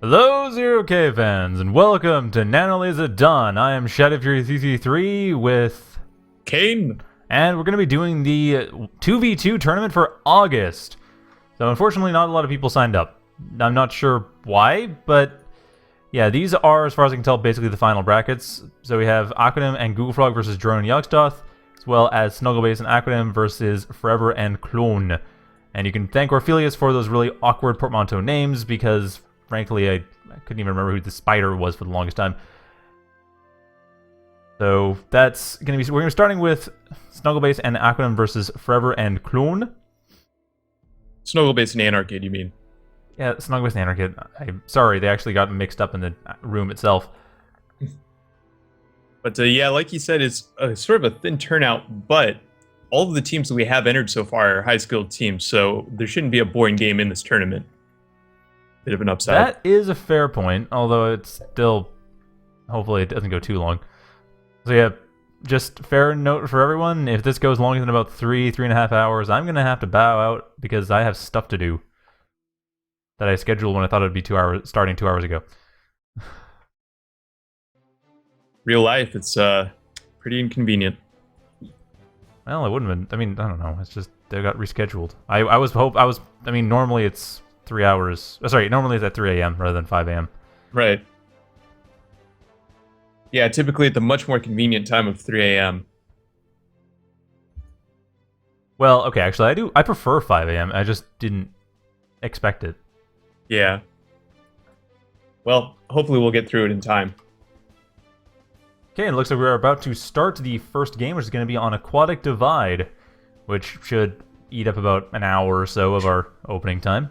Hello, Zero K fans, and welcome to Nanolisa Dawn. I am Shadow Fury CC3 with Kaen. and we're going to be doing the 2v2 tournament for August. So unfortunately, not a lot of people signed up. I'm not sure why, but yeah, these are, as far as I can tell, basically the final brackets. So we have Aquatim and Google Frog versus Drone and Yogstoth, as well as SnuggleBass and Aquatim versus Forever and Klon. And you can thank Orphelius for those really awkward portmanteau names because, frankly, I couldn't even remember who the spider was for the longest time. So that's going to be... We're going to be starting with SnuggleBass and Aquatim versus Forever and Klon. SnuggleBass and Anarchid, you mean? Yeah, SnuggleBass and Anarchid. I'm sorry, they actually got mixed up in the room itself. But yeah, like you said, it's sort of a thin turnout, but all of the teams that we have entered so far are high-skilled teams, so there shouldn't be a boring game in this tournament. Bit of an upside. That is a fair point, although it's still... Hopefully it doesn't go too long. So yeah, just fair note for everyone, if this goes longer than about 3.5 hours, I'm going to have to bow out because I have stuff to do that I scheduled when I thought it would be 2 hours, starting 2 hours ago. Real life, it's pretty inconvenient. Well, it wouldn't have been, I mean, I don't know, it's just, they got rescheduled. I mean, normally it's 3 hours, sorry, normally it's at 3 a.m. rather than 5 a.m. Right. Yeah, typically at the much more convenient time of 3 a.m. Well, okay, actually, I prefer 5 a.m., I just didn't expect it. Yeah. Well, hopefully we'll get through it in time. Okay, it looks like we're about to start the first game, which is going to be on Aquatic Divide, which should eat up about an hour or so of our opening time.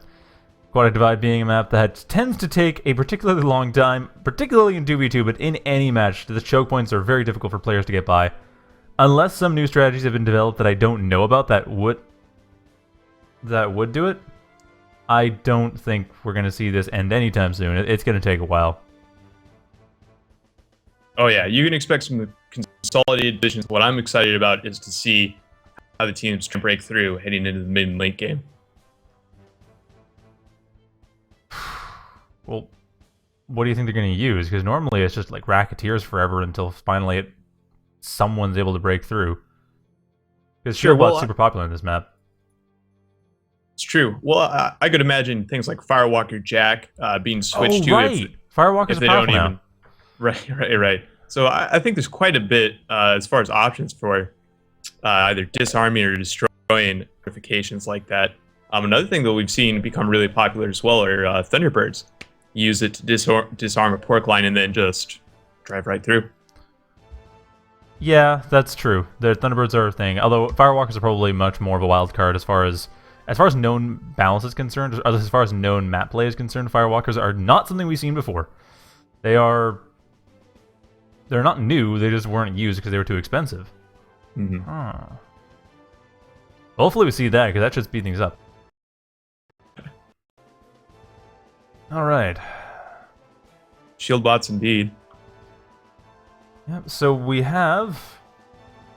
Aquatic Divide being a map that tends to take a particularly long time, particularly in 2v2, but in any match, the choke points are very difficult for players to get by. Unless some new strategies have been developed that I don't know about that would do it, I don't think we're going to see this end anytime soon. It's going to take a while. Oh yeah, you can expect some consolidated divisions. What I'm excited about is to see how the teams can break through heading into the mid and late game. Well, what do you think they're going to use? Because normally it's just like Racketeers forever until finally someone's able to break through. Because Sure, Shearbot's super popular in this map. It's true. Well, I could imagine things like Firewalker Jack being switched to right. Firewalker's if they powerful don't now. even. Right. So I think there's quite a bit as far as options for either disarming or destroying fortifications like that. Another thing that we've seen become really popular as well are Thunderbirds. Use it to disarm a pork line and then just drive right through. Yeah, that's true. The Thunderbirds are a thing. Although Firewalkers are probably much more of a wild card as far as known balance is concerned, as far as known map play is concerned. Firewalkers are not something we've seen before. They're not new, they just weren't used because they were too expensive. Mm-hmm. Huh. Hopefully we see that, because that should speed things up. Alright. Shield bots indeed. Yep, so we have...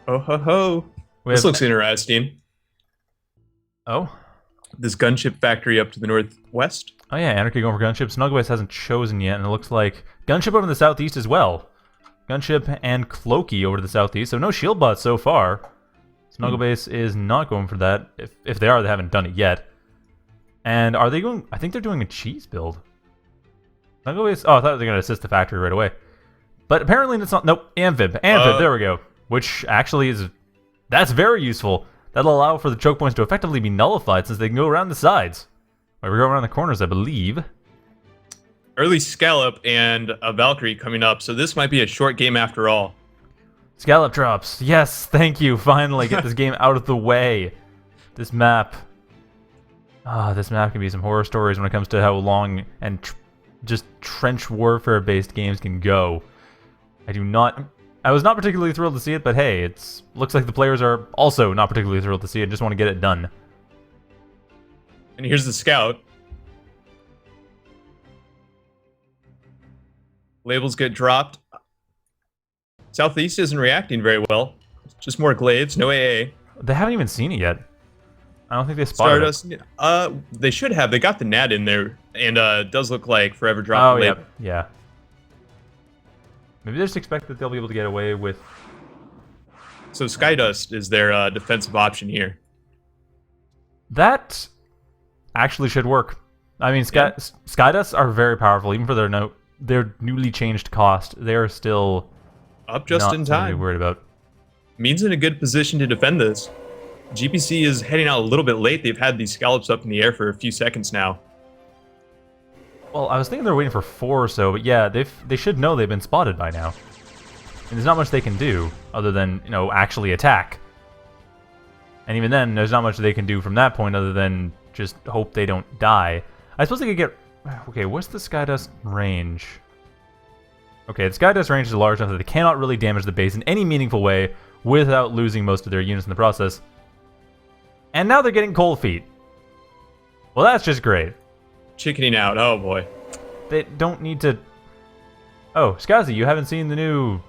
Oh ho ho. This looks interesting. Oh? This gunship factory up to the northwest. Oh yeah, Anarchy going for Gunships. SnuggleBass hasn't chosen yet, and it looks like Gunship over in the southeast as well. Gunship and Cloaky over to the southeast, so no shield bots so far. SnuggleBass is not going for that. If they are, they haven't done it yet. And are they going... I think they're doing a cheese build. SnuggleBass... Oh, I thought they were going to assist the factory right away. But apparently it's not... Nope, Amphib, there we go. Which actually is... That's very useful. That'll allow for the choke points to effectively be nullified since they can go around the sides. Or we go around the corners, I believe. Early Scallop and a Valkyrie coming up, so this might be a short game after all. Scallop drops. Yes, thank you. Finally, get this game out of the way. This map. This map can be some horror stories when it comes to how long and just trench warfare-based games can go. I was not particularly thrilled to see it, but hey, looks like the players are also not particularly thrilled to see it and just want to get it done. And here's the scout. Labels get dropped. Southeast isn't reacting very well. Just more glaives, no AA. They haven't even seen it yet. I don't think they spotted it. Stardust, they should have. They got the Nat in there, and it does look like Forever dropped the label. Yeah. Maybe they just expect that they'll be able to get away with... So Skydust is their defensive option here. That actually should work. I mean, Skydusts are very powerful, even for their newly changed cost. They're still up just in time. To be worried about. Means in a good position to defend this. GPC is heading out a little bit late. They've had these scallops up in the air for a few seconds now. Well, I was thinking they're waiting for 4 or so, but yeah, they should know they've been spotted by now. And there's not much they can do other than, actually attack. And even then, there's not much they can do from that point other than just hope they don't die. I suppose they could get... Okay, what's the Skydust range? Okay, the Skydust range is large enough that they cannot really damage the base in any meaningful way without losing most of their units in the process. And now they're getting cold feet. Well, that's just great. Chickening out, oh boy. They don't need to... Oh, Skazi, you haven't seen the new...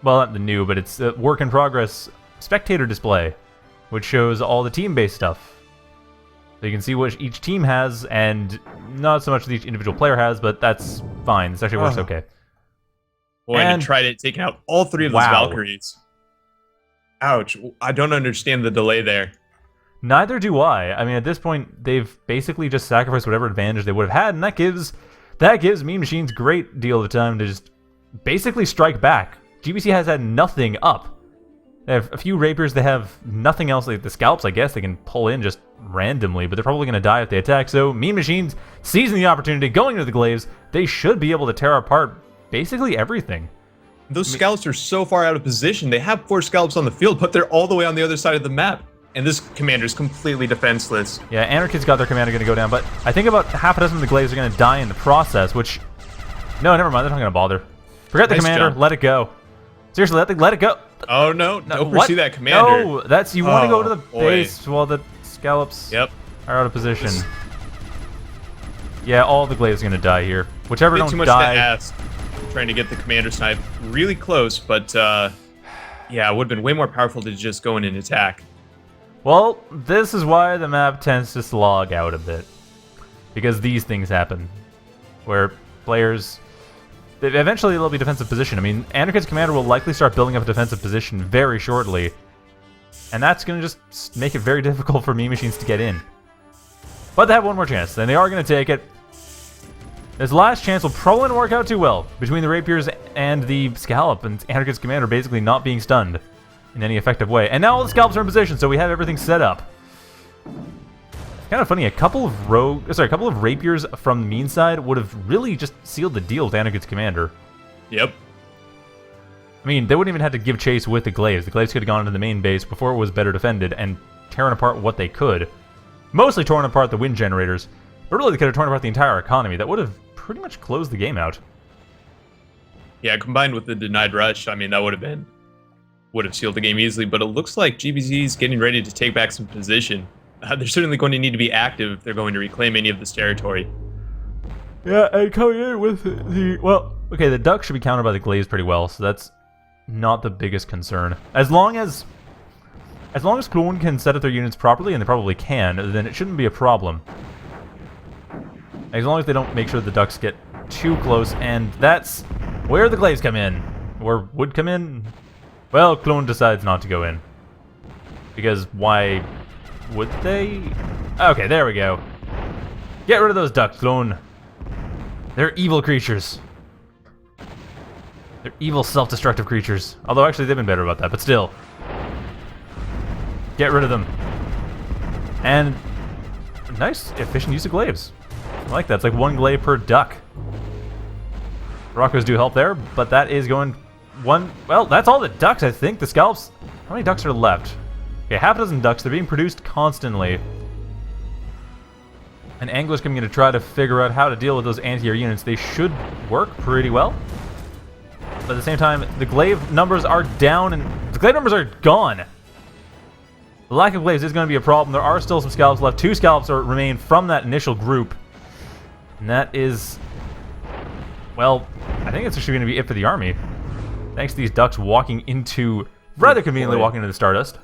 Well, not the new, but it's a work in progress spectator display, which shows all the team-based stuff. So you can see what each team has, and not so much what each individual player has, but that's fine. This actually works okay. Boy, and tried it, taking out all 3 of those Valkyries. Ouch, I don't understand the delay there. Neither do I. I mean, at this point, they've basically just sacrificed whatever advantage they would have had, and that gives Mean Machines great deal of time to just basically strike back. GBC has had nothing up. They have a few rapiers, they have nothing else. Like the scalps, I guess, they can pull in just randomly, but they're probably going to die if they attack. So Mean Machines, seizing the opportunity, going into the glaives, they should be able to tear apart basically everything. Those scallops are so far out of position. They have 4 scallops on the field, but they're all the way on the other side of the map. And this commander's completely defenseless. Yeah, Anarchid's got their commander going to go down, but I think about half a dozen of the glaives are going to die in the process, which... No, never mind, they're not going to bother. Forget the commander, let it go. Seriously, let it go. Oh, no, don't pursue that commander. No, you want to go to the base while the scallops are out of position. Yeah, all the glaives are going to die here. Whichever don't too much die... to ask. Trying to get the commander snipe really close, but yeah, it would have been way more powerful to just go in and attack. Well, this is why the map tends to slog out a bit. Because these things happen. Where players... Eventually they'll be defensive position. I mean, Anarchid's commander will likely start building up a defensive position very shortly. And that's going to just make it very difficult for Mean Machines to get in. But they have one more chance, and they are going to take it. This last chance will probably not work out too well between the rapiers and the scallop, and Anarchid's commander basically not being stunned in any effective way. And now all the scallops are in position, so we have everything set up. Kind of funny, a couple of rapiers from the Mean side would have really just sealed the deal with Anarchid's commander. Yep. I mean, they wouldn't even have to give chase with the glaives. The glaives could have gone into the main base before it was better defended and tearing apart what they could. Mostly torn apart the wind generators, but really they could have torn apart the entire economy. That would have pretty much closed the game out. Yeah, combined with the denied rush, I mean, that would have sealed the game easily, but it looks like GBZ is getting ready to take back some position. They're certainly going to need to be active if they're going to reclaim any of this territory. Yeah, and coming in with the... Well, okay, the duck should be countered by the glaives pretty well, so that's not the biggest concern. As long as Klon can set up their units properly, and they probably can, then it shouldn't be a problem. As long as they don't make sure the ducks get too close, and that's where the glaives come in. Or would come in. Well, Klon decides not to go in. Because why would they? Okay, there we go. Get rid of those ducks, Klon. They're evil creatures. They're evil, self-destructive creatures. Although, actually, they've been better about that, but still. Get rid of them. And nice, efficient use of glaives. I like that. It's like 1 glaive per duck. Rockos do help there, but that is going one... Well, that's all the ducks, I think. The scallops... How many ducks are left? Okay, half a dozen ducks. They're being produced constantly. And Angler's coming in to try to figure out how to deal with those anti-air units. They should work pretty well. But at the same time, the glaive numbers are down, and the glaive numbers are gone. The lack of glaives is going to be a problem. There are still some scallops left. 2 scallops remain from that initial group. And that is... Well, I think it's actually going to be it for the army. Thanks to these ducks walking into... Rather conveniently walking into the Stardust.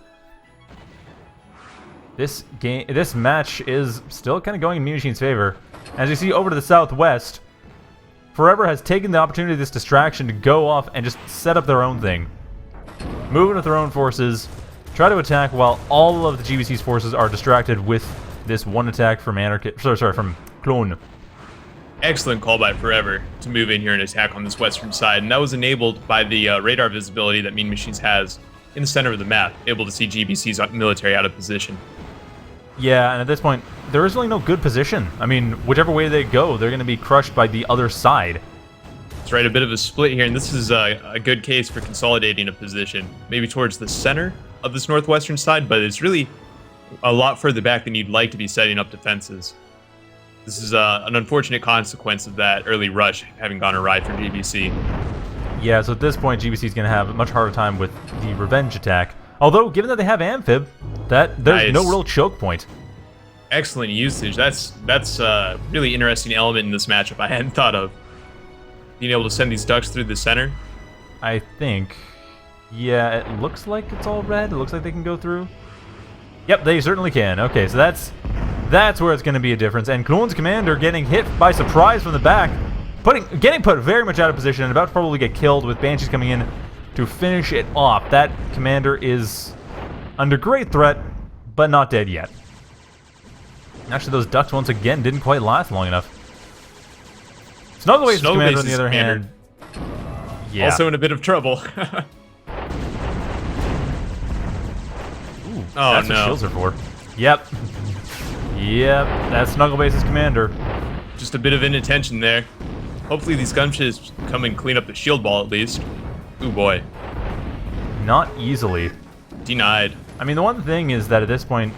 This match is still kind of going in Mean Machine's favor. As you see over to the southwest, Forever has taken the opportunity of this distraction to go off and just set up their own thing. Move in with their own forces, try to attack while all of the GBC's forces are distracted with this one attack from from Klon. Excellent call by Forever to move in here and attack on this western side, and that was enabled by the radar visibility that Mean Machines has in the center of the map, able to see GBC's military out of position. Yeah, and at this point, there is really no good position. I mean, whichever way they go, they're going to be crushed by the other side. That's right, a bit of a split here, and this is a good case for consolidating a position, maybe towards the center of this northwestern side, but it's really a lot further back than you'd like to be setting up defenses. This is an unfortunate consequence of that early rush having gone awry for GBC. Yeah, so at this point, GBC is going to have a much harder time with the revenge attack. Although, given that they have Amphib, there's no real choke point. Excellent usage. That's a really interesting element in this matchup I hadn't thought of. Being able to send these ducks through the center. I think. Yeah, it looks like it's all red. It looks like they can go through. Yep, they certainly can. Okay, so that's where it's going to be a difference. And Klon's commander getting hit by surprise from the back, getting put very much out of position and about to probably get killed with Banshees coming in to finish it off. That commander is under great threat, but not dead yet. Actually, those ducks once again didn't quite last long enough. SnuggleBass's commander, on the other hand, yeah, also in a bit of trouble. Ooh, that's what shields are for. Yep. Yep, that's SnuggleBass's commander. Just a bit of inattention there. Hopefully these gunships come and clean up the shield ball at least. Ooh boy. Not easily. Denied. I mean, the one thing is that at this point,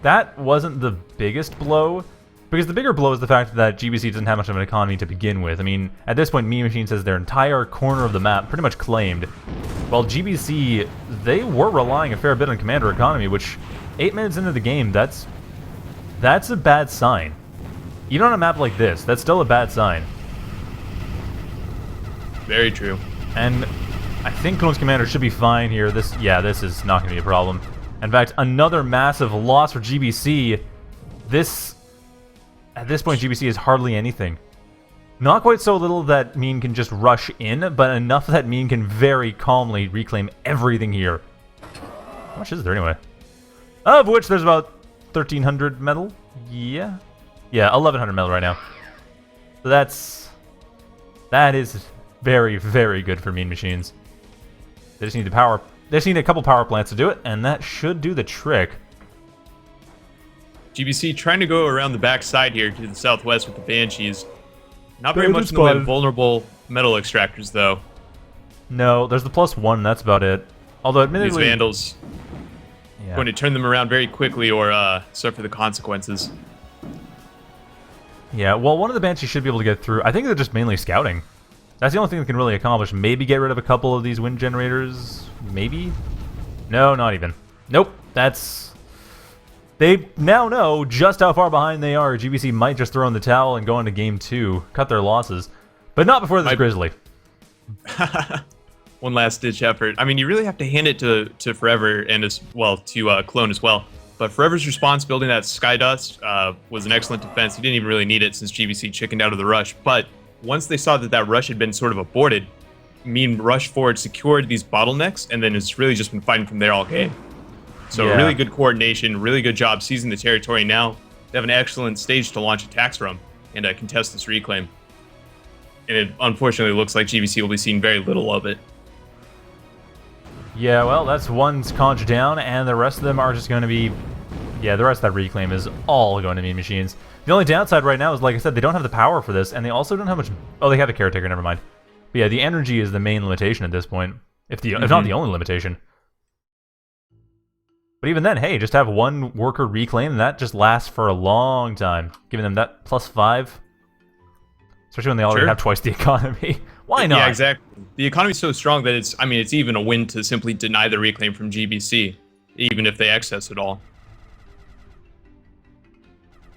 that wasn't the biggest blow, because the bigger blow is the fact that GBC doesn't have much of an economy to begin with. I mean, at this point, Mean Machines has their entire corner of the map pretty much claimed, while GBC, they were relying a fair bit on commander economy, which 8 minutes into the game, that's a bad sign. Even on a map like this, that's still a bad sign. Very true. And I think Klon's commander should be fine here. This is not going to be a problem. In fact, another massive loss for GBC. At this point, GBC is hardly anything. Not quite so little that Mean can just rush in, but enough that Mean can very calmly reclaim everything here. How much is there anyway? Of which there's about 1,300 metal. Yeah, 1,100 metal right now. So that is very, very good for Mean Machines. They just need the power. They just need a couple power plants to do it, and that should do the trick. GBC trying to go around the back side here to the southwest with the Banshees. Not very much in the way of vulnerable metal extractors, though. No, there's the +1, that's about it. Although, admittedly, these Vandals going to turn them around very quickly or suffer the consequences. Yeah, well, one of the Banshees should be able to get through. I think they're just mainly scouting. That's the only thing they can really accomplish. Maybe get rid of a couple of these wind generators. Maybe? No, not even. Nope. They now know just how far behind they are. GBC might just throw in the towel and go into game 2. Cut their losses. But not before this Grizzly. One last ditch effort. I mean, you really have to hand it to Forever and to Klon as well. But Forever's response building that Sky Dust was an excellent defense. He didn't even really need it since GBC chickened out of the rush. But once they saw that rush had been sort of aborted, Mean rushed forward, secured these bottlenecks, and then it's really just been fighting from there all game. So really good coordination, really good job seizing the territory. Now they have an excellent stage to launch attacks from and contest this reclaim. And it unfortunately looks like GBC will be seeing very little of it. Yeah, well, that's one's conjure down, and the rest of them are just going to be... Yeah, the rest of that reclaim is all going to Mean Machines. The only downside right now is, like I said, they don't have the power for this, and they also don't have much... Oh, they have a caretaker, never mind. But yeah, the energy is the main limitation at this point, if not the only limitation. But even then, hey, just have one worker reclaim, and that just lasts for a long time, giving them that +5. Especially when they already have twice the economy. Why not? Yeah, exactly. The economy's so strong that it's even a win to simply deny the reclaim from GBC, even if they access it all.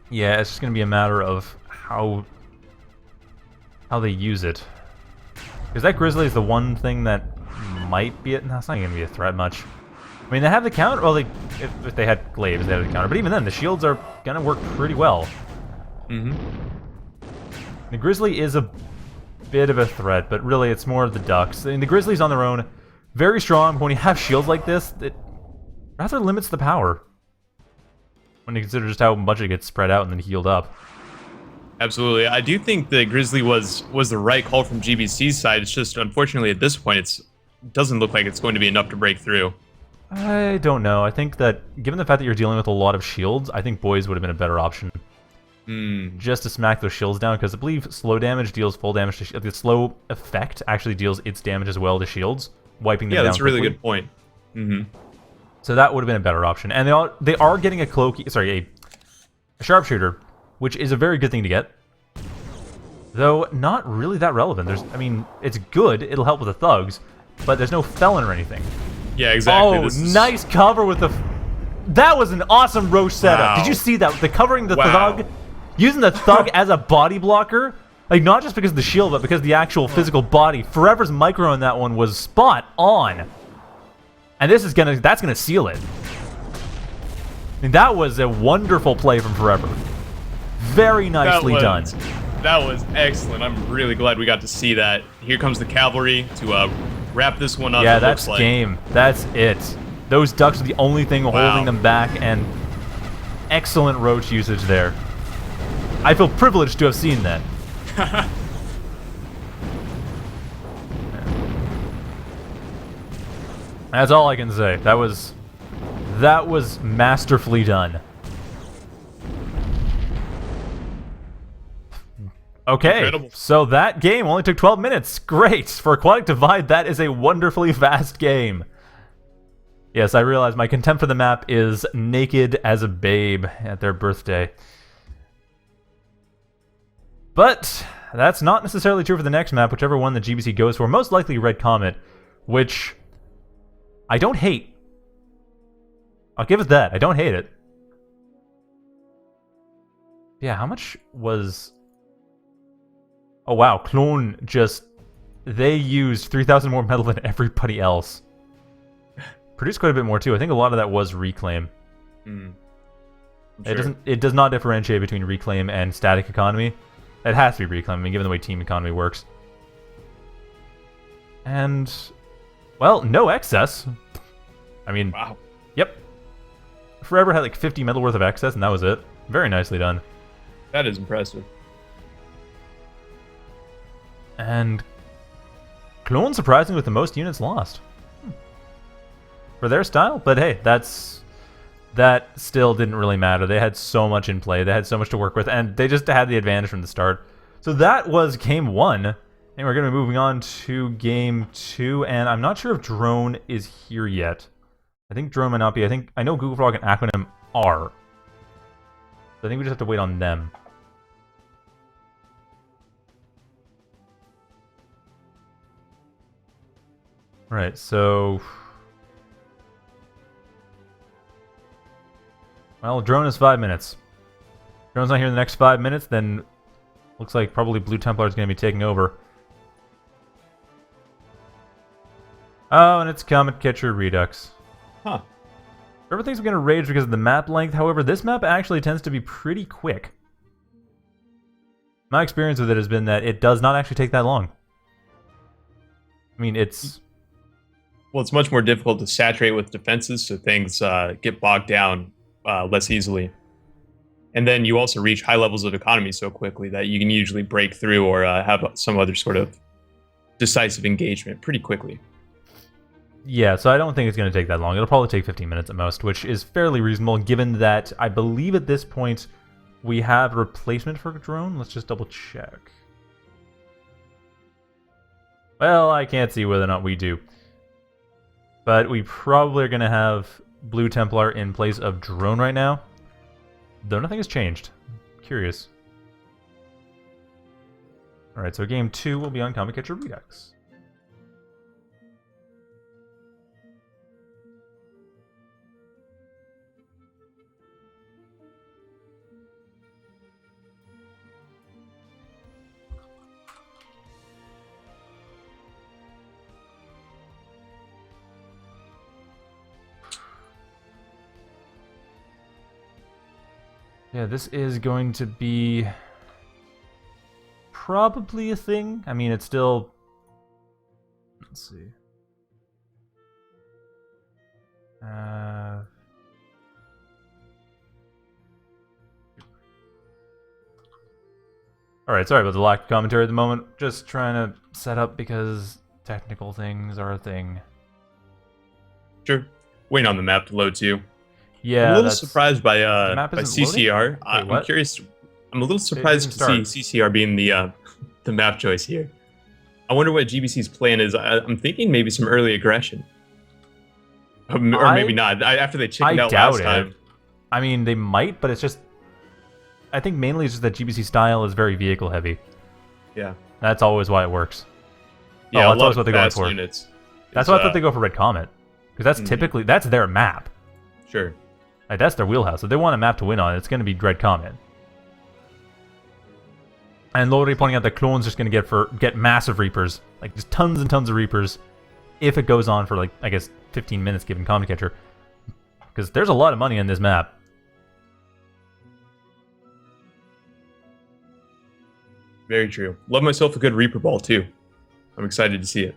Yeah, it's just going to be a matter of how they use it. Because that Grizzly is the one thing that might be it. No, it's not going to be a threat much. I mean, they have the counter. Well, if they had glaives, they had the counter. But even then, the shields are going to work pretty well. Mm-hmm. The Grizzly is a bit of a threat, but really it's more of the Ducks. I mean, the Grizzlies on their own, very strong, but when you have shields like this, it rather limits the power. When you consider just how much it gets spread out and then healed up. Absolutely. I do think the Grizzly was the right call from GBC's side. It's just, unfortunately, at this point, it doesn't look like it's going to be enough to break through. I don't know. I think that, given the fact that you're dealing with a lot of shields, I think Boys would have been a better option. Just to smack those shields down, because I believe slow damage deals full damage to shields. The slow effect actually deals its damage as well to shields, wiping them down. Yeah, that's a really quickly. good point. So that would have been a better option. And they are getting a Cloaky, sorry, a sharpshooter, which is a very good thing to get. Though not really that relevant. I mean, it's good, it'll help with the thugs, but there's no felon or anything. Yeah, exactly. Oh, nice cover with the... That was an awesome roach setup. Wow. Did you see that? The covering the Wow. thug, using the thug as a body blocker, like not just because of the shield, but because of the actual physical body. Forever's micro on that one was spot on, and that's gonna seal it. I mean, that was a wonderful play from Forever. Very nicely done. That was excellent. I'm really glad we got to see that. Here comes the cavalry to wrap this one up. Yeah, that's game. That's it. Those ducks are the only thing holding them back, and excellent roach usage there. I feel privileged to have seen that. That's all I can say. That was masterfully done. Okay, Incredible. So that game only took 12 minutes. Great. For Aquatic Divide, that is a wonderfully fast game. Yes, I realize my contempt for the map is naked as a babe at their birthday. But that's not necessarily true for the next map, whichever one the GBC goes for. Most likely Red Comet, which I don't hate. I'll give it that. I don't hate it. Yeah, how much was... Oh wow, Klon just... They used 3,000 more metal than everybody else. Produced quite a bit more too. I think a lot of that was reclaim. Sure. It does not differentiate between reclaim and static economy. It has to be reclaim, I mean, given the way team economy works. And well, no excess. I mean, Wow. Yep. Forever had like 50 metal worth of excess, and that was it. Very nicely done. That is impressive. And Klon surprising with the most units lost. For their style, but hey, that still didn't really matter. They had so much in play, they had so much to work with, and they just had the advantage from the start. So that was game 1, and we're going to be moving on to game 2, and I'm not sure if Drone is here yet. I think Drone might not be. I know Google Frog and Aquanim are. So I think we just have to wait on them. Right, so... Well, Drone is 5 minutes. Drone's not here in the next 5 minutes, then looks like probably Blue Templar is going to be taking over. Oh, and it's Comet Catcher Redux. Huh. Everything's going to rage because of the map length. However, this map actually tends to be pretty quick. My experience with it has been that it does not actually take that long. I mean, it's... Well, it's much more difficult to saturate with defenses, so things get bogged down less easily. And then you also reach high levels of economy so quickly that you can usually break through or have some other sort of decisive engagement pretty quickly. Yeah, so I don't think it's going to take that long. It'll probably take 15 minutes at most, which is fairly reasonable given that I believe at this point we have a replacement for Drone. Let's just double check. Well, I can't see whether or not we do. But we probably are going to have Blue Templar in place of Drone right now. Though nothing has changed. Curious. Alright, so game 2 will be on Comet Catcher Redux. Yeah, this is going to be probably a thing. I mean, it's still... Let's see. Alright, sorry about the lack of commentary at the moment. Just trying to set up because technical things are a thing. Sure. Waiting on the map to load too. Yeah, I'm a little surprised by Wait, CCR. I'm curious. I'm a little surprised to see CCR being the map choice here. I wonder what GBC's plan is. I'm thinking maybe some early aggression, or maybe not. After they chickened out last time. I mean, they might, but it's just. I think mainly it's just that GBC style is very vehicle heavy. Yeah. That's always why it works. Yeah, that's always what they go for. Units. That's why I thought they go for Red Comet. Because that's typically, that's their map. Sure. Like, that's their wheelhouse. If they want a map to win on, it's going to be Red Comet. And Lodi pointing out that Klon's just going to get massive Reapers. Like, just tons and tons of Reapers. If it goes on for, like, I guess, 15 minutes given Comet Catcher. Because there's a lot of money in this map. Very true. Love myself a good Reaper Ball, too. I'm excited to see it.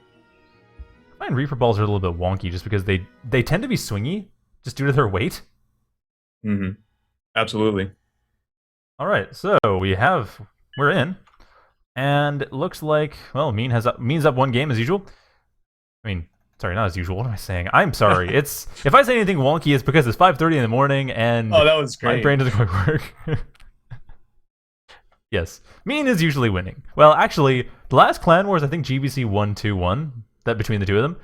I find Reaper Balls are a little bit wonky just because they tend to be swingy, just due to their weight. Mm-hmm. Absolutely. Alright, so we're in. And it looks like, well, Mean's up one game as usual. I mean, sorry, not as usual. What am I saying? I'm sorry. If I say anything wonky, it's because it's 5:30 in the morning and oh, that was great. My brain doesn't quite work. Yes, Mean is usually winning. Well, actually, the last Clan Wars, I think GBC won 2-1. That between the two of them.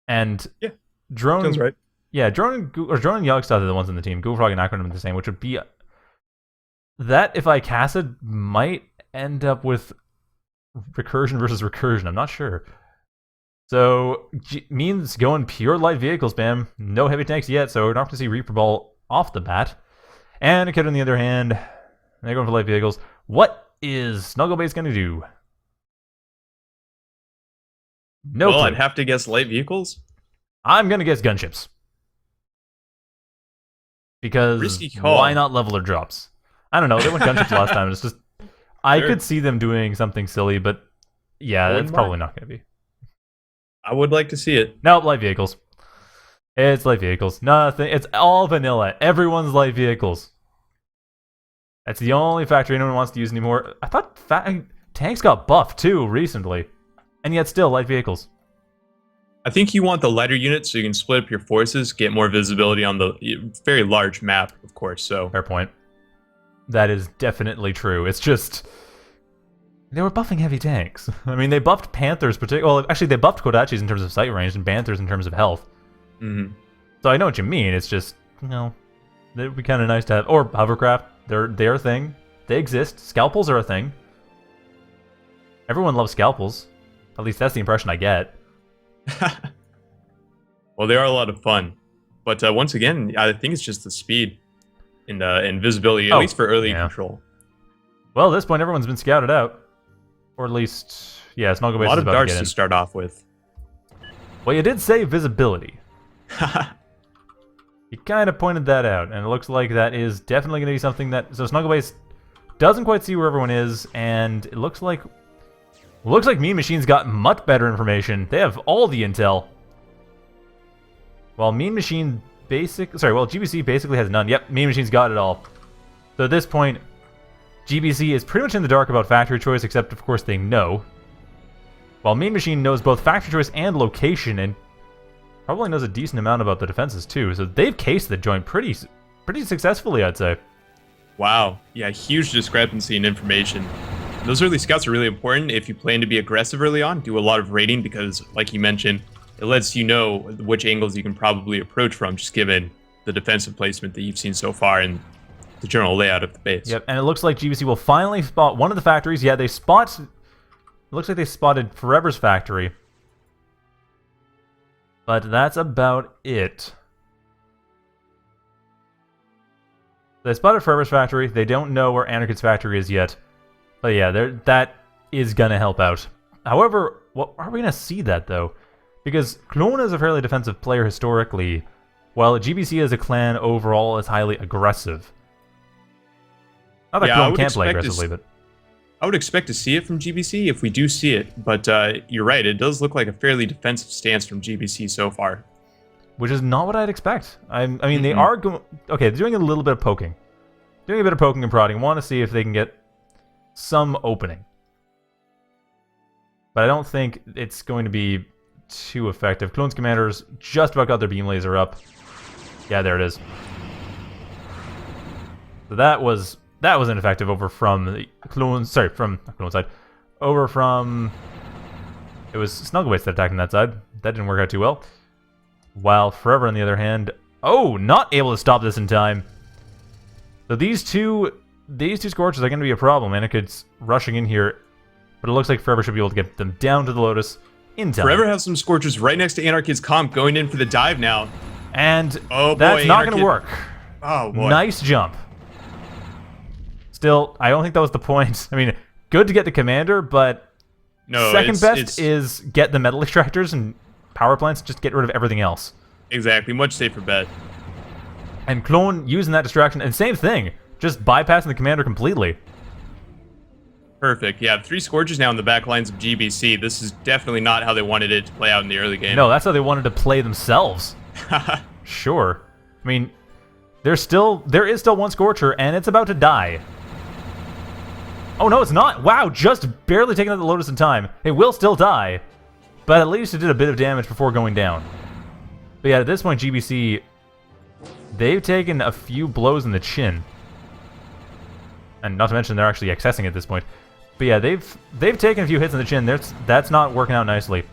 And yeah, Drone, sounds right. Yeah, Drone and Yogstad are the ones in the team. Goofrog and Acronym are the same, which would be that if I cast it might end up with recursion versus recursion. I'm not sure. So Mean's going pure light vehicle spam. No heavy tanks yet, so we're not going to see Reaper Ball off the bat. And a kid on the other hand, they're going for light vehicles. What is SnuggleBass going to do? No clue. I'd have to guess light vehicles. I'm gonna guess gunships. Because why not leveler drops? I don't know, they went gunships last time. It's just I could see them doing something silly, but yeah, that's probably not gonna be. I would like to see it. Nope, light vehicles. It's light vehicles. Nothing. It's all vanilla. Everyone's light vehicles. That's the only factor anyone wants to use anymore. I thought tanks got buffed too recently. And yet still, light vehicles. I think you want the lighter units so you can split up your forces, get more visibility on the very large map, of course. So fair point. That is definitely true. It's just... They were buffing heavy tanks. I mean, they buffed Panthers well, actually, they buffed Kodachis in terms of sight range and Panthers in terms of health. Mm-hmm. So I know what you mean. It's just, you know, it would be kind of nice to have... Or hovercraft. They're a thing. They exist. Scalpels are a thing. Everyone loves scalpels. At least that's the impression I get. Well, they are a lot of fun. But once again, I think it's just the speed and visibility, at least for early control. Well, at this point, everyone's been scouted out. Or at least, yeah, SnuggleBass is about to get in. A lot of darts to start off with. Well, you did say visibility. You kind of pointed that out, and it looks like that is definitely going to be something that... So SnuggleBass doesn't quite see where everyone is, and it looks like... Mean Machine's got much better information. They have all the intel. While Mean Machine GBC basically has none. Yep, Mean Machine's got it all. So at this point, GBC is pretty much in the dark about factory choice, except of course they know. While Mean Machine knows both factory choice and location, and probably knows a decent amount about the defenses too. So they've cased the joint pretty successfully, I'd say. Wow. Yeah, huge discrepancy in information. Those early scouts are really important if you plan to be aggressive early on. Do a lot of raiding because, like you mentioned, it lets you know which angles you can probably approach from, just given the defensive placement that you've seen so far and the general layout of the base. Yep, and it looks like GBC will finally spot one of the factories. Yeah, it looks like they spotted Forever's factory. But that's about it. They spotted Forever's factory. They don't know where Anarchid's factory is yet. But yeah, that is going to help out. However, what are we going to see that, though? Because Klon is a fairly defensive player historically. while GBC as a clan overall is highly aggressive. Not that Klon can't play aggressively, but... I would expect to see it from GBC if we do see it, but you're right, it does look like a fairly defensive stance from GBC so far. Which is not what I'd expect. I mean, they are going... Okay, they're doing a little bit of poking. Doing a bit of poking and prodding. Want to see if they can get some opening. But I don't think it's going to be too effective. Klon's commanders just about got their beam laser up. Yeah, there it is. So that was ineffective over from the Klon... Sorry, from the Klon side. Over from... It was SnuggleBass that attacked on that side. That didn't work out too well. While Forever, on the other hand... Oh, not able to stop this in time. So these two Scorchers are going to be a problem. Anarchid's rushing in here. But it looks like Forever should be able to get them down to the Lotus in time. Forever has some Scorchers right next to Anarchid's comp going in for the dive now. And that's not going to work. Oh, boy. Nice jump. Still, I don't think that was the point. I mean, good to get the commander, but no, second best is get the metal extractors and power plants, just get rid of everything else. Exactly, much safer bet. And Klon using that distraction, and same thing, just bypassing the commander completely. Perfect. Yeah, 3 Scorchers now in the back lines of GBC. This is definitely not how they wanted it to play out in the early game. No, that's how they wanted to play themselves. Sure. I mean, there is still one Scorcher, and it's about to die. Oh, no, it's not. Wow, just barely taking out the Lotus in time. It will still die, but at least it did a bit of damage before going down. But yeah, at this point, GBC, they've taken a few blows in the chin. And not to mention, they're actually accessing at this point. But yeah, they've taken a few hits in the chin. That's not working out nicely.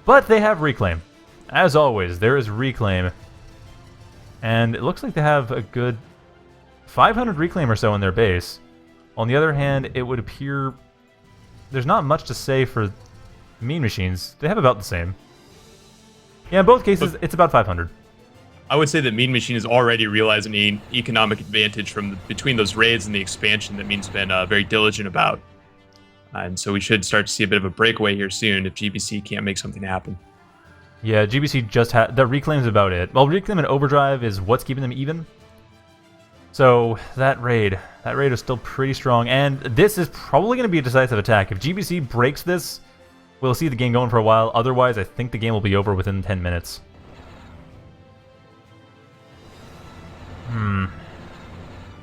But they have Reclaim. As always, there is Reclaim. And it looks like they have a good 500 Reclaim or so in their base. On the other hand, it would appear there's not much to say for Mean Machines. They have about the same. Yeah, in both cases, it's about 500. I would say that Mean Machine is already realizing an economic advantage from between those raids and the expansion that Mean's been very diligent about. And so we should start to see a bit of a breakaway here soon if GBC can't make something happen. Yeah, GBC just had... The Reclaim's about it. Well, Reclaim and Overdrive is what's keeping them even. So, that raid is still pretty strong, and this is probably going to be a decisive attack. If GBC breaks this, we'll see the game going for a while. Otherwise, I think the game will be over within 10 minutes.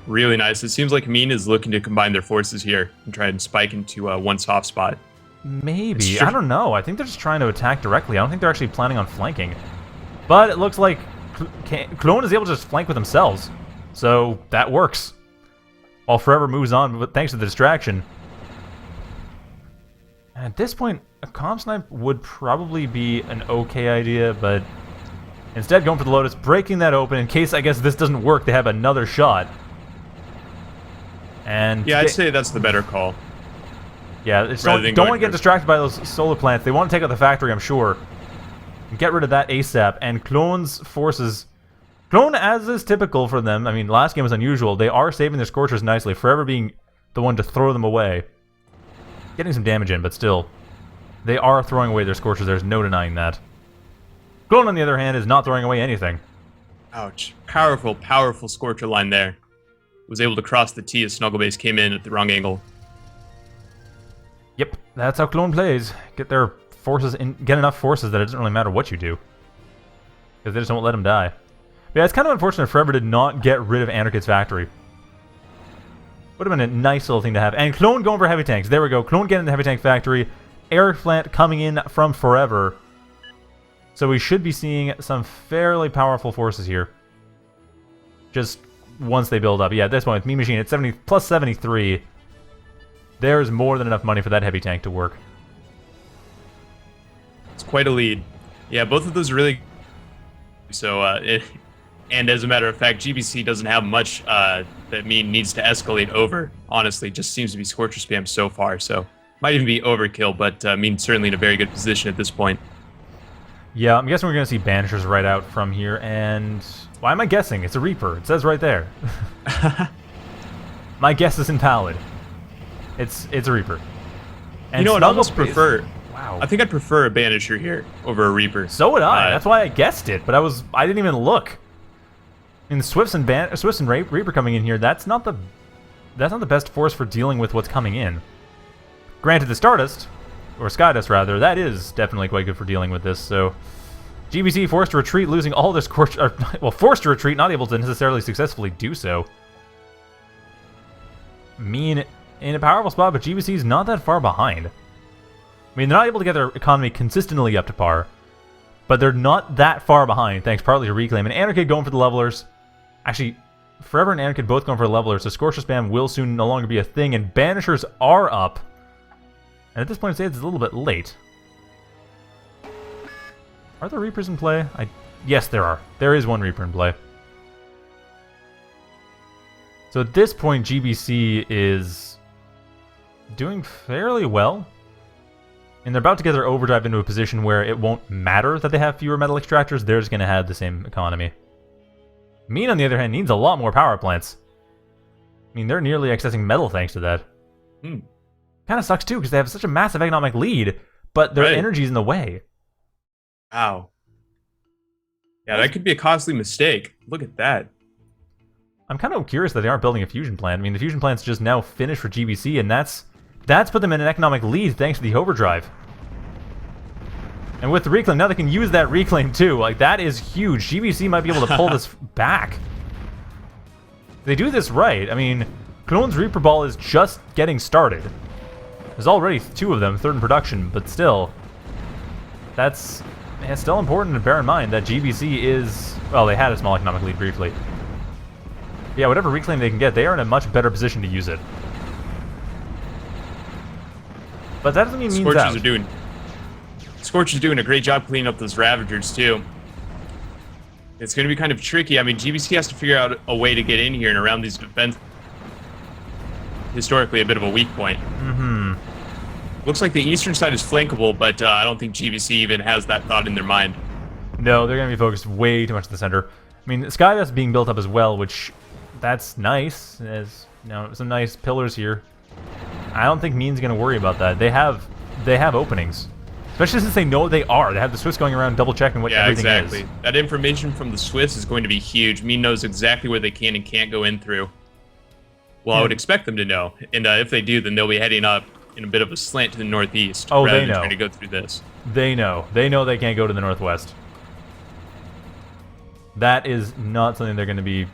Really nice. It seems like Mean is looking to combine their forces here and try and spike into one soft spot. Maybe. I don't know. I think they're just trying to attack directly. I don't think they're actually planning on flanking. But it looks like Klon is able to just flank with themselves. So, that works. While Forever moves on, but thanks to the distraction. At this point, a comp snipe would probably be an okay idea, but instead going for the Lotus, breaking that open in case, I guess, this doesn't work, they have another shot. And yeah, I'd say that's the better call. Yeah, don't want to get distracted by those solar plants. They want to take out the factory, I'm sure. And get rid of that ASAP. And Klon's forces... Klon, as is typical for them, I mean, last game was unusual. They are saving their Scorchers nicely, Forever being the one to throw them away. Getting some damage in, but still. They are throwing away their Scorchers, there's no denying that. Klon, on the other hand, is not throwing away anything. Ouch. Powerful, powerful Scorcher line there. Was able to cross the T as SnuggleBass came in at the wrong angle. Yep, that's how Klon plays. Get their forces in, get enough forces that it doesn't really matter what you do. Because they just won't let them die. But yeah, it's kind of unfortunate Forever did not get rid of Anarchid's factory. Would have been a nice little thing to have. And Klon going for heavy tanks. There we go. Klon getting the heavy tank factory. Air plant coming in from Forever. So we should be seeing some fairly powerful forces here. Just once they build up. Yeah, at this point, with Mean Machine at 70 plus 73. There's more than enough money for that heavy tank to work. It's quite a lead. Yeah, both of those are really... So, and as a matter of fact, GBC doesn't have much that Mean needs to escalate over. Honestly, just seems to be Scorcher spam so far, so might even be overkill, but Mean certainly in a very good position at this point. Yeah, I'm guessing we're going to see Banishers right out from here, and... Why am I guessing? It's a Reaper. It says right there. My guess is invalid. It's a Reaper. And you know what? I almost prefer... Wow. I think I'd prefer a Banisher here over a Reaper. So would I. That's why I guessed it, but I didn't even look. I mean, Swifts and Reaper coming in here, that's not the best force for dealing with what's coming in. Granted, the Stardust, or Skydust rather, that is definitely quite good for dealing with this, so... GBC forced to retreat, losing all their Scorch... well, forced to retreat, not able to necessarily successfully do so. Mean in a powerful spot, but GBC's not that far behind. I mean, they're not able to get their economy consistently up to par, but they're not that far behind, thanks partly to Reclaim. And Anarchid going for the levelers. Actually, Forever and Anarchid both going for the levelers, so Scorcher spam will soon no longer be a thing, and Banishers are up. And at this point, I'd say it's a little bit late. Are there Reapers in play? Yes, there are. There is one Reaper in play. So at this point, GBC is doing fairly well. And they're about to get their overdrive into a position where it won't matter that they have fewer metal extractors. They're just going to have the same economy. Mean, on the other hand, needs a lot more power plants. I mean, they're nearly accessing metal thanks to that. Kind of sucks, too, because they have such a massive economic lead, but their energy's in the way. Wow. Yeah, that could be a costly mistake. Look at that. I'm kind of curious that they aren't building a fusion plant. I mean, the fusion plant's just now finished for GBC, and that's put them in an economic lead thanks to the overdrive. And with the reclaim, now they can use that reclaim too. Like, that is huge. GBC might be able to pull this back. If they do this right, I mean, Klon's Reaper Ball is just getting started. There's already 2 of them, 3rd in production, but still, it's still important to bear in mind that GBC is, well, they had a small economic lead briefly. Yeah, whatever reclaim they can get, they are in a much better position to use it. But that doesn't mean Scorcher's doing a great job cleaning up those Ravagers too. It's going to be kind of tricky. I mean, GBC has to figure out a way to get in here and around these defense. Historically, a bit of a weak point. Looks like the eastern side is flankable, but I don't think GBC even has that thought in their mind. No, they're going to be focused way too much at the center. I mean, Skydust being built up as well, which that's nice. There's, you know, some nice pillars here. I don't think Mean's going to worry about that. They have openings. Especially since they know what they are. They have the Swifts going around double checking what everything is. That information from the Swifts is going to be huge. Mean knows exactly where they can and can't go in through. Well, I would expect them to know. And if they do, then they'll be heading up in a bit of a slant to the northeast. Oh, rather they know. than trying to go through this. They know. They know they can't go to the northwest. That is not something they're going to be...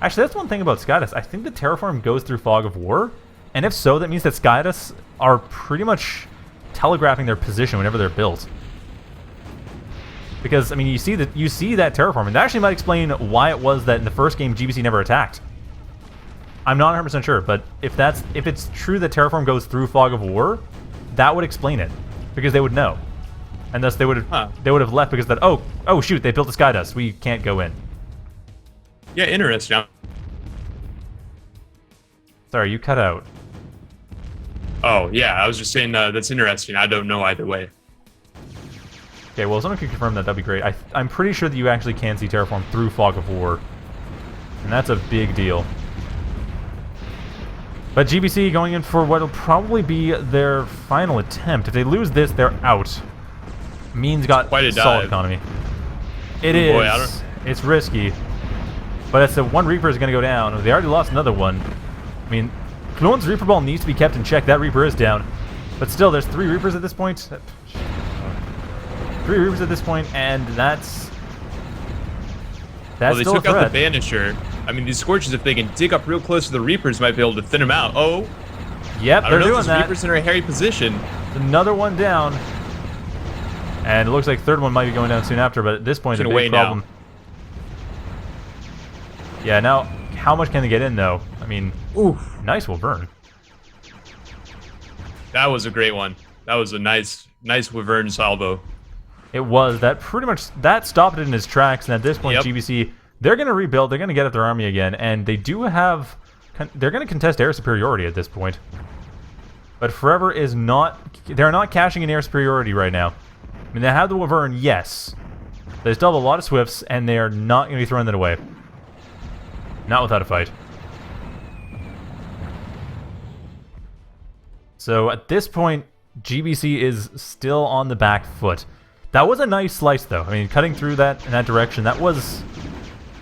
Actually, that's one thing about Skydust. I think the Terraform goes through Fog of War. And if so, that means that Skydust are pretty much telegraphing their position whenever they're built. Because, I mean, you see that Terraform, and that actually might explain why it was that in the first game GBC never attacked. I'm not 100% sure, but if it's true that Terraform goes through Fog of War, that would explain it. Because they would know. And thus they would have left because that, oh shoot, they built a Skydust. We can't go in. Yeah, interesting. Sorry, you cut out. Oh, yeah, I was just saying that's interesting. I don't know either way. Okay, well, if someone could confirm that, that'd be great. I'm pretty sure that you actually can see Terraform through Fog of War. And that's a big deal. But GBC going in for what will probably be their final attempt. If they lose this, they're out. Mean's got quite a solid dive. economy. It is. Boy, It's risky. But it's the one Reaper is going to go down. They already lost another one. I mean, Klon's Reaper Ball needs to be kept in check. That Reaper is down. But still, there's 3 Reapers at this point. 3 Reapers at this point, and that's well, they still took a threat. out the Banisher. I mean, these Scorches, if they can dig up real close to the Reapers, might be able to thin them out. Oh, Yep, I they're don't know doing if that. Reapers in a hairy position. Another one down. And it looks like third one might be going down soon after, but at this point, it's a big problem. Yeah, now, how much can they get in, though? I mean, Oof. Nice Wyvern. That was a great one. That was a nice Wyvern salvo. It was. That pretty much, that stopped it in its tracks, and at this point, Yep. GBC, they're going to rebuild, they're going to get up their army again, and they do have, they're going to contest air superiority at this point. But Forever is not, they're not cashing in air superiority right now. I mean, they have the Wyvern, yes. They still have a lot of Swifts, and they are not going to be throwing that away. Not without a fight. So at this point, GBC is still on the back foot. That was a nice slice, though. I mean, cutting through that in that direction, that was...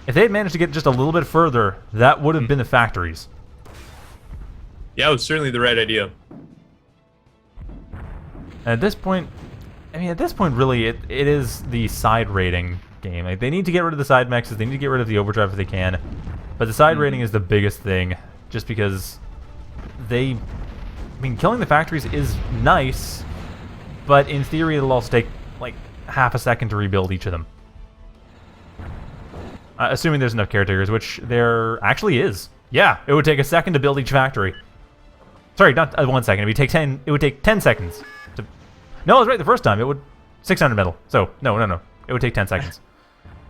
If they had managed to get just a little bit further, that would have been the factories. Yeah, it was certainly the right idea. And at this point, I mean, really, it is the side rating game. Like, they need to get rid of the side mexes, they need to get rid of the overdrive if they can. But the side rating is the biggest thing, just because they... I mean, killing the factories is nice, but in theory it'll also take, like, half a second to rebuild each of them. Assuming there's enough caretakers, which there actually is. Yeah, it would take a second to build each factory. Sorry, not 1 second. It would take 10 seconds to... No, I was right the first time. It would... 600 metal. So, no. It would take 10 seconds.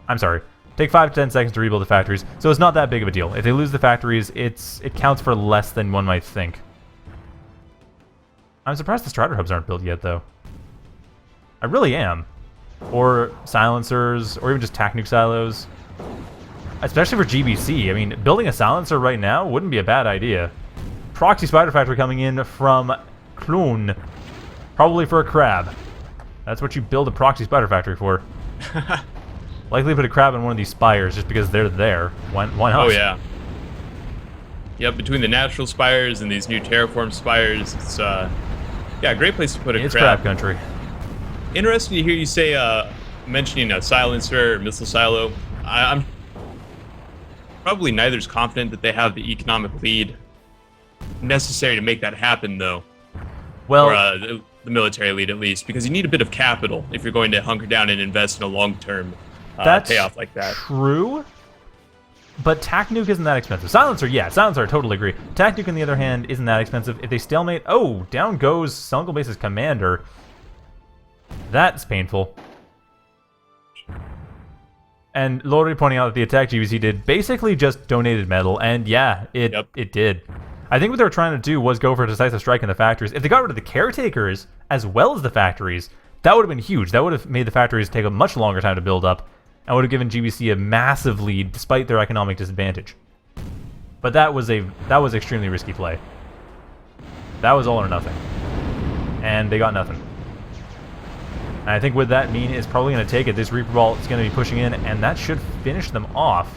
I'm sorry. Take 5 to 10 seconds to rebuild the factories. So it's not that big of a deal. If they lose the factories, it counts for less than one might think. I'm surprised the Strider hubs aren't built yet, though. I really am. Or silencers, or even just tac nuke silos. Especially for GBC. I mean, building a silencer right now wouldn't be a bad idea. Proxy Spider Factory coming in from Klon. Probably for a crab. That's what you build a Proxy Spider Factory for. Likely put a crab in one of these spires just because they're there. Why not? Oh, yeah. Yep, between the natural spires and these new terraform spires, it's yeah, a great place to put a It's crab. crab country. Interesting to hear you say, mentioning a silencer or missile silo. I'm probably neither's confident that they have the economic lead necessary to make that happen, though. Well, Or the military lead, at least, because you need a bit of capital if you're going to hunker down and invest in a long-term payoff like that. True. But tac nuke isn't that expensive. Silencer, yeah. Silencer, I totally agree. Tac nuke, on the other hand, isn't that expensive. If they stalemate... Oh, down goes SnuggleBass's commander. That's painful. And Lori pointing out that the attack GBC did basically just donated metal, and yeah, it did. I think what they were trying to do was go for a decisive strike in the factories. If they got rid of the caretakers, as well as the factories, that would have been huge. That would have made the factories take a much longer time to build up, and would have given GBC a massive lead despite their economic disadvantage. But that was extremely risky play. That was all or nothing. And they got nothing. And I think what that mean is probably going to take it. This Reaper Ball is going to be pushing in, and that should finish them off.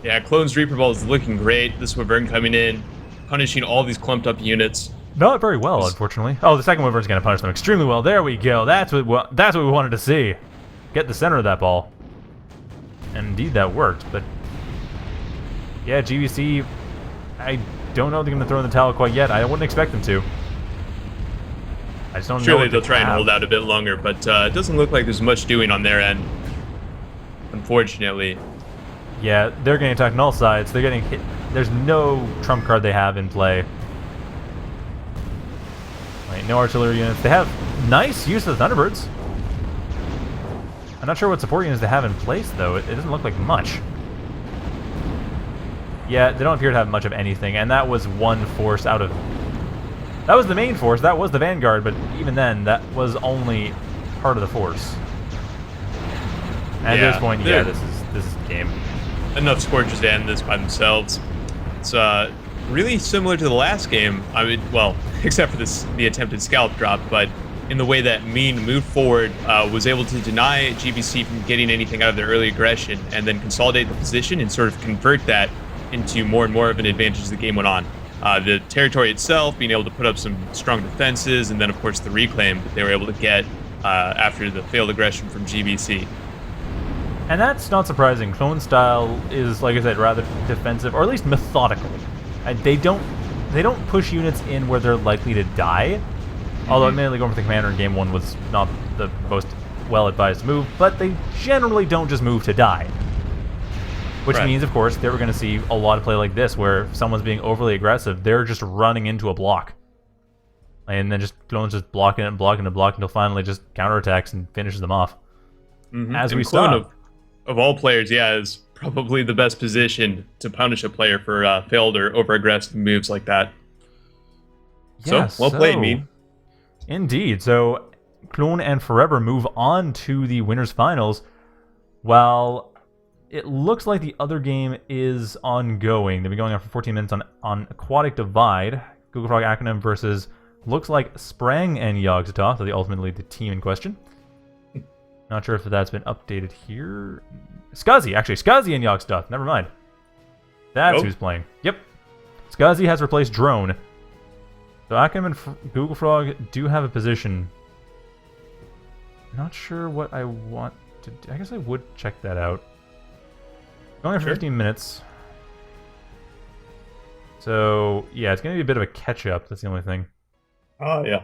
Yeah, Clone's Reaper Ball is looking great. This Wyvern coming in, punishing all these clumped up units. Not very well, unfortunately. Oh, the second Wyvern's going to punish them extremely well. There we go. That's what we wanted to see. Get the center of that ball. And indeed, that worked. But yeah, GBC, I don't know if they're going to throw in the towel quite yet. I wouldn't expect them to. I just don't know. Surely they'll try and hold out a bit longer, but it doesn't look like there's much doing on their end, unfortunately. Yeah, they're getting attacked on all sides. They're getting hit. There's no trump card they have in play. Right, no artillery units. They have nice use of the Thunderbirds. I'm not sure what support units they have in place, though. It doesn't look like much. Yeah, they don't appear to have much of anything, and that was one force out of... That was the main force, that was the Vanguard, but even then, that was only part of the force. And at this point, yeah, this is the game. Enough Scorchers to end this by themselves. It's really similar to the last game. I mean, well, except for the attempted scalp drop, but in the way that Mean moved forward, was able to deny GBC from getting anything out of their early aggression, and then consolidate the position and sort of convert that into more and more of an advantage as the game went on. The territory itself being able to put up some strong defenses, and then of course the reclaim that they were able to get after the failed aggression from GBC. And that's not surprising. Clone style is, like I said, rather defensive, or at least methodical. They don't push units in where they're likely to die. Although admittedly going for the commander in game 1 was not the most well-advised move, but they generally don't just move to die. Which means, of course, that we're going to see a lot of play like this, where if someone's being overly aggressive, they're just running into a block. And then just Clone's just blocking it and blocking and blocking until finally just counterattacks and finishes them off. As we saw. Of all players, yeah, is probably the best position to punish a player for failed or over-aggressive moves like that. Yeah, so, well played, Mean. Indeed. So, Klon and Forever move on to the winners finals, while it looks like the other game is ongoing. They've been going on for 14 minutes on Aquatic Divide. Google Frog Acronym versus looks like Sprang and Yogg-Sothoth are ultimately the team in question. Not sure if that's been updated here. Skazi, actually, Skazi and Yogg-Sothoth. Never mind. That's who's playing. Yep. Skazi has replaced Drone. So Akim and Google Frog do have a position. Not sure what I want to do. I guess I would check that out. Only for 15 minutes. So, yeah, it's going to be a bit of a catch-up. That's the only thing. Oh, yeah.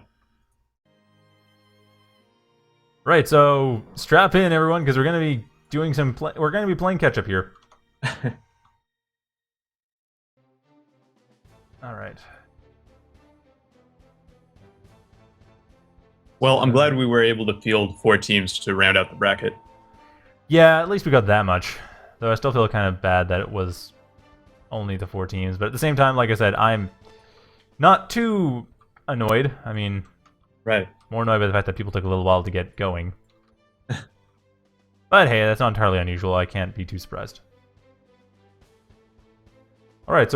Right, so strap in, everyone, because we're going to be doing some... we're going to be playing catch-up here. All right. Well, I'm glad we were able to field 4 teams to round out the bracket. Yeah, at least we got that much. Though I still feel kind of bad that it was only the 4 teams. But at the same time, like I said, I'm not too annoyed. I mean, right. More annoyed by the fact that people took a little while to get going. But hey, that's not entirely unusual. I can't be too surprised. Alright, so we're